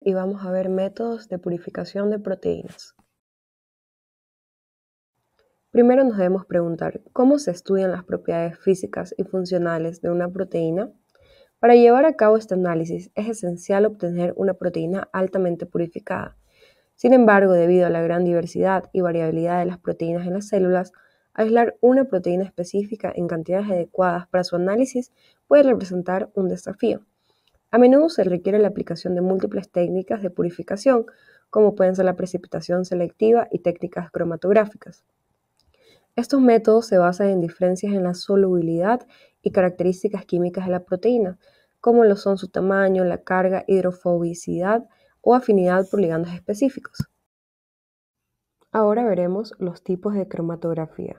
Y vamos a ver métodos de purificación de proteínas. Primero nos debemos preguntar cómo se estudian las propiedades físicas y funcionales de una proteína. Para llevar a cabo este análisis es esencial obtener una proteína altamente purificada. Sin embargo, debido a la gran diversidad y variabilidad de las proteínas en las células, aislar una proteína específica en cantidades adecuadas para su análisis puede representar un desafío. A menudo se requiere la aplicación de múltiples técnicas de purificación, como pueden ser la precipitación selectiva y técnicas cromatográficas. Estos métodos se basan en diferencias en la solubilidad y características químicas de la proteína, como lo son su tamaño, la carga, hidrofobicidad o afinidad por ligandos específicos. Ahora veremos los tipos de cromatografía.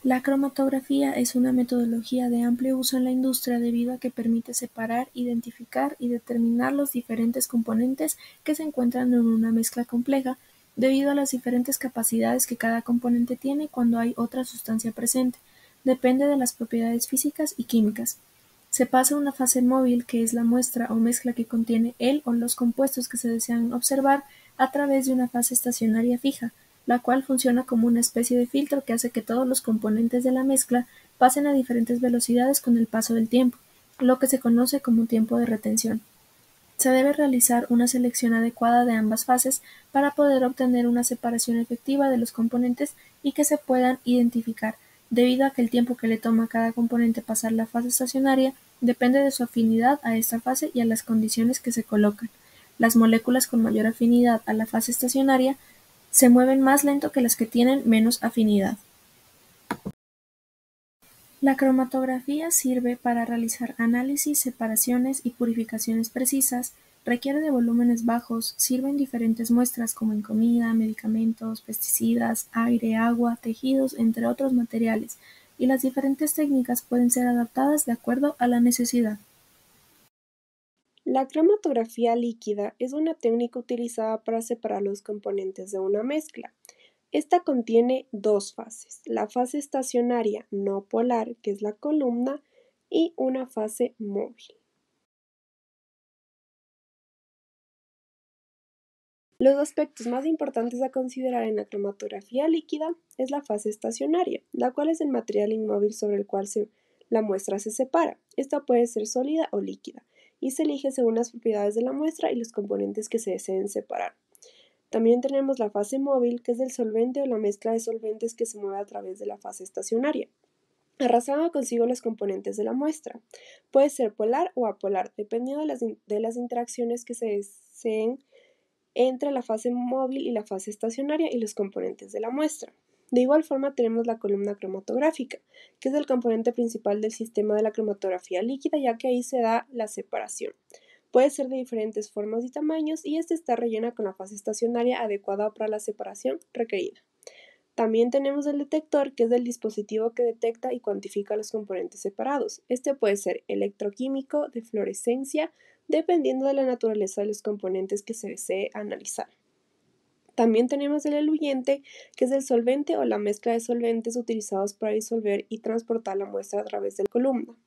La cromatografía es una metodología de amplio uso en la industria debido a que permite separar, identificar y determinar los diferentes componentes que se encuentran en una mezcla compleja, debido a las diferentes capacidades que cada componente tiene cuando hay otra sustancia presente. Depende de las propiedades físicas y químicas. Se pasa a una fase móvil, que es la muestra o mezcla que contiene el o los compuestos que se desean observar, a través de una fase estacionaria fija, la cual funciona como una especie de filtro que hace que todos los componentes de la mezcla pasen a diferentes velocidades con el paso del tiempo, lo que se conoce como tiempo de retención. Se debe realizar una selección adecuada de ambas fases para poder obtener una separación efectiva de los componentes y que se puedan identificar, debido a que el tiempo que le toma a cada componente pasar la fase estacionaria depende de su afinidad a esta fase y a las condiciones que se colocan. Las moléculas con mayor afinidad a la fase estacionaria se mueven más lento que las que tienen menos afinidad. La cromatografía sirve para realizar análisis, separaciones y purificaciones precisas, requiere de volúmenes bajos, sirve en diferentes muestras como en comida, medicamentos, pesticidas, aire, agua, tejidos, entre otros materiales, y las diferentes técnicas pueden ser adaptadas de acuerdo a la necesidad. La cromatografía líquida es una técnica utilizada para separar los componentes de una mezcla. Esta contiene dos fases, la fase estacionaria no polar, que es la columna, y una fase móvil. Los aspectos más importantes a considerar en la cromatografía líquida es la fase estacionaria, la cual es el material inmóvil sobre el cual la muestra se separa. Esta puede ser sólida o líquida, y se elige según las propiedades de la muestra y los componentes que se deseen separar. También tenemos la fase móvil, que es el solvente o la mezcla de solventes que se mueve a través de la fase estacionaria, arrastrando consigo los componentes de la muestra. Puede ser polar o apolar, dependiendo de las interacciones que se deseen entre la fase móvil y la fase estacionaria y los componentes de la muestra. De igual forma tenemos la columna cromatográfica, que es el componente principal del sistema de la cromatografía líquida, ya que ahí se da la separación. Puede ser de diferentes formas y tamaños, y esta está rellena con la fase estacionaria adecuada para la separación requerida. También tenemos el detector, que es el dispositivo que detecta y cuantifica los componentes separados. Este puede ser electroquímico, de fluorescencia, dependiendo de la naturaleza de los componentes que se desee analizar. También tenemos el eluyente, que es el solvente o la mezcla de solventes utilizados para disolver y transportar la muestra a través de la columna.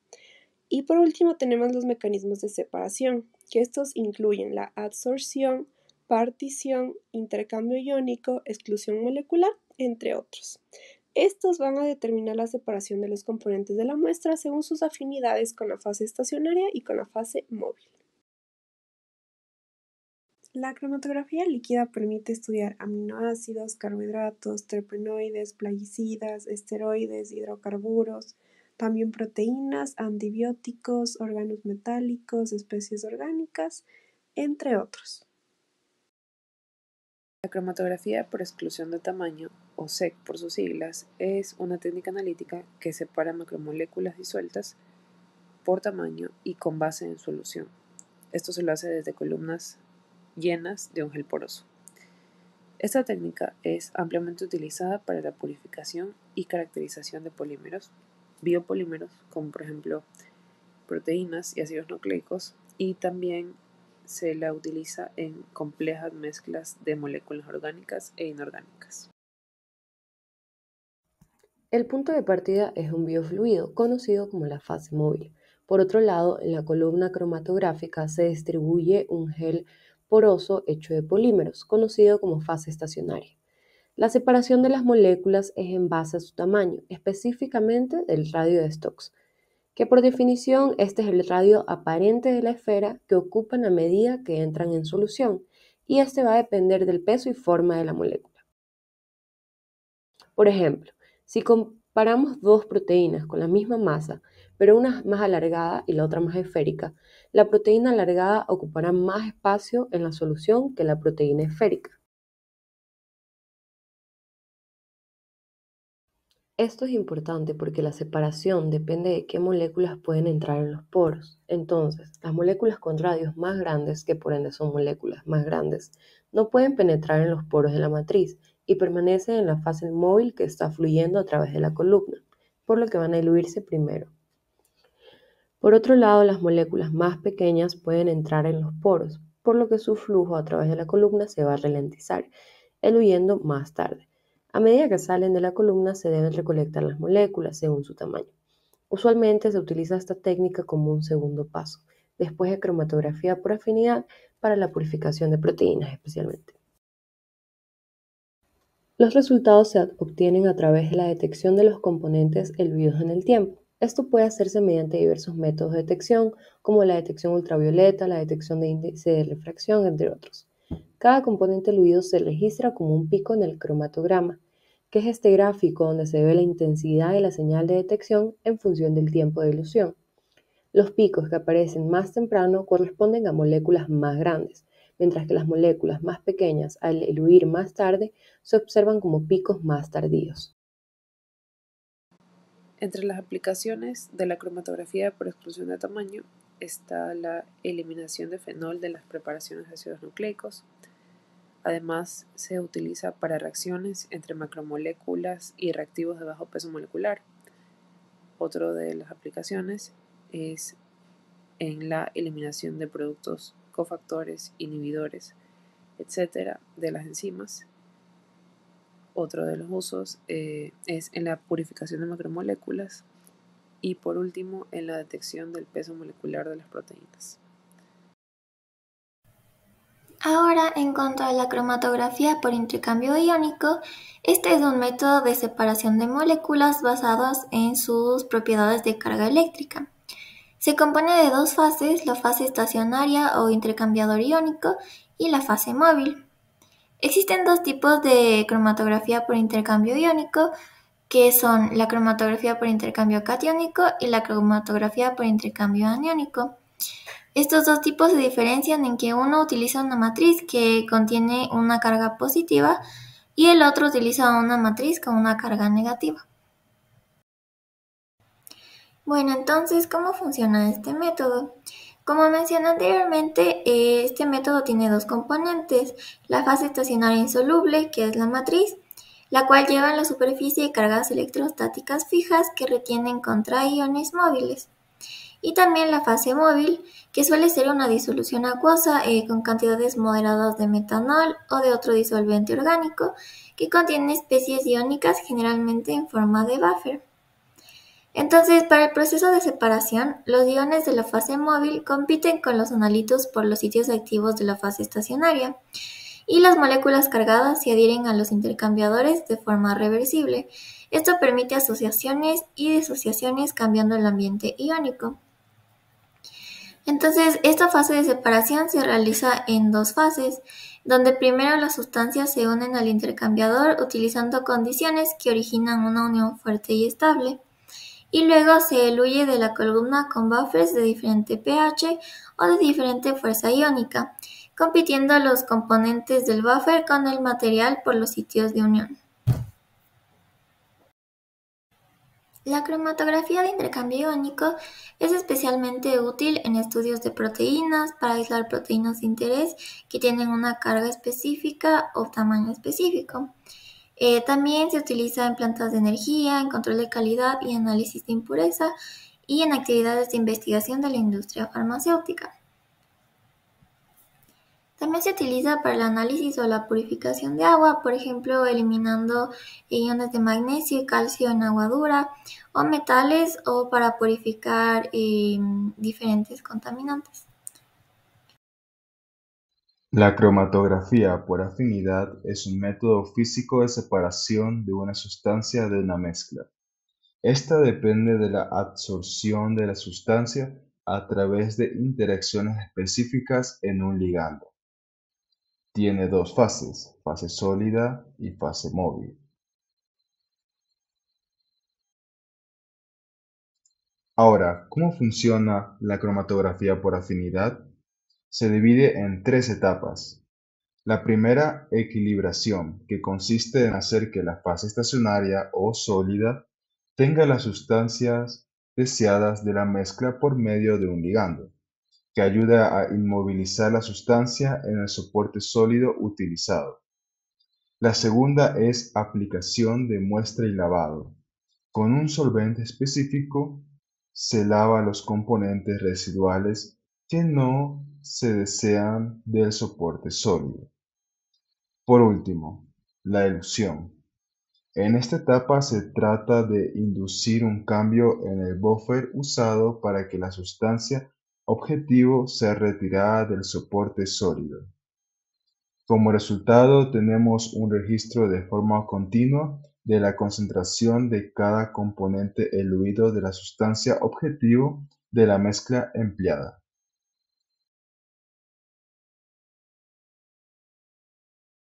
Y por último tenemos los mecanismos de separación, que estos incluyen la adsorción, partición, intercambio iónico, exclusión molecular, entre otros. Estos van a determinar la separación de los componentes de la muestra según sus afinidades con la fase estacionaria y con la fase móvil. La cromatografía líquida permite estudiar aminoácidos, carbohidratos, terpenoides, plaguicidas, esteroides, hidrocarburos, también proteínas, antibióticos, órganos metálicos, especies orgánicas, entre otros. La cromatografía por exclusión de tamaño, o SEC por sus siglas, es una técnica analítica que separa macromoléculas disueltas por tamaño y con base en solución. Esto se lo hace desde columnas llenas de un gel poroso. Esta técnica es ampliamente utilizada para la purificación y caracterización de polímeros, biopolímeros, como por ejemplo proteínas y ácidos nucleicos, y también se la utiliza en complejas mezclas de moléculas orgánicas e inorgánicas. El punto de partida es un biofluido, conocido como la fase móvil, Por otro lado, en la columna cromatográfica se distribuye un gel poroso hecho de polímeros, conocido como fase estacionaria. La separación de las moléculas es en base a su tamaño, específicamente del radio de Stokes, que por definición este es el radio aparente de la esfera que ocupan a medida que entran en solución, y este va a depender del peso y forma de la molécula. Por ejemplo, si comparamos dos proteínas con la misma masa, pero una es más alargada y la otra más esférica, la proteína alargada ocupará más espacio en la solución que la proteína esférica. Esto es importante porque la separación depende de qué moléculas pueden entrar en los poros. Entonces, las moléculas con radios más grandes, que por ende son moléculas más grandes, no pueden penetrar en los poros de la matriz y permanecen en la fase móvil que está fluyendo a través de la columna, por lo que van a diluirse primero. Por otro lado, las moléculas más pequeñas pueden entrar en los poros, por lo que su flujo a través de la columna se va a ralentizar, diluyendo más tarde. A medida que salen de la columna se deben recolectar las moléculas según su tamaño. Usualmente se utiliza esta técnica como un segundo paso, después de cromatografía por afinidad para la purificación de proteínas especialmente. Los resultados se obtienen a través de la detección de los componentes diluidos en el tiempo. Esto puede hacerse mediante diversos métodos de detección, como la detección ultravioleta, la detección de índice de refracción, entre otros. Cada componente diluido se registra como un pico en el cromatograma, que es este gráfico donde se ve la intensidad de la señal de detección en función del tiempo de dilución. Los picos que aparecen más temprano corresponden a moléculas más grandes, mientras que las moléculas más pequeñas, al diluir más tarde, se observan como picos más tardíos. Entre las aplicaciones de la cromatografía por exclusión de tamaño está la eliminación de fenol de las preparaciones de ácidos nucleicos. Además, se utiliza para reacciones entre macromoléculas y reactivos de bajo peso molecular. Otra de las aplicaciones es en la eliminación de productos cofactores, inhibidores, etc. de las enzimas. Otro de los usos es en la purificación de macromoléculas y por último en la detección del peso molecular de las proteínas. Ahora, en cuanto a la cromatografía por intercambio iónico, este es un método de separación de moléculas basados en sus propiedades de carga eléctrica. Se compone de dos fases, la fase estacionaria o intercambiador iónico y la fase móvil. Existen dos tipos de cromatografía por intercambio iónico, que son la cromatografía por intercambio catiónico y la cromatografía por intercambio aniónico. Estos dos tipos se diferencian en que uno utiliza una matriz que contiene una carga positiva y el otro utiliza una matriz con una carga negativa. Bueno, entonces, ¿cómo funciona este método? Como mencioné anteriormente, este método tiene dos componentes, la fase estacionaria insoluble, que es la matriz, la cual lleva en la superficie cargas electrostáticas fijas que retienen contra iones móviles. Y también la fase móvil, que suele ser una disolución acuosa con cantidades moderadas de metanol o de otro disolvente orgánico, que contiene especies iónicas generalmente en forma de buffer. Entonces, para el proceso de separación, los iones de la fase móvil compiten con los analitos por los sitios activos de la fase estacionaria, y las moléculas cargadas se adhieren a los intercambiadores de forma reversible. Esto permite asociaciones y disociaciones cambiando el ambiente iónico. Entonces, esta fase de separación se realiza en dos fases, donde primero las sustancias se unen al intercambiador utilizando condiciones que originan una unión fuerte y estable, y luego se diluye de la columna con buffers de diferente pH o de diferente fuerza iónica, compitiendo los componentes del buffer con el material por los sitios de unión. La cromatografía de intercambio iónico es especialmente útil en estudios de proteínas para aislar proteínas de interés que tienen una carga específica o tamaño específico. También se utiliza en plantas de energía, en control de calidad y análisis de impureza y en actividades de investigación de la industria farmacéutica. También También se utiliza para el análisis o la purificación de agua, por ejemplo, eliminando iones de magnesio y calcio en agua dura, o metales, o para purificar diferentes contaminantes. La cromatografía por afinidad es un método físico de separación de una sustancia de una mezcla. Esta depende de la absorción de la sustancia a través de interacciones específicas en un ligando. Tiene dos fases, fase sólida y fase móvil. Ahora, ¿cómo funciona la cromatografía por afinidad? Se divide en tres etapas. La primera, equilibración, que consiste en hacer que la fase estacionaria o sólida tenga las sustancias deseadas de la mezcla por medio de un ligando, que ayuda a inmovilizar la sustancia en el soporte sólido utilizado. La segunda es aplicación de muestra y lavado. Con un solvente específico se lava los componentes residuales que no se desean del soporte sólido. Por último, la elusión. En esta etapa se trata de inducir un cambio en el buffer usado para que la sustancia objetivo sea retirada del soporte sólido. Como resultado, tenemos un registro de forma continua de la concentración de cada componente eluido de la sustancia objetivo de la mezcla empleada.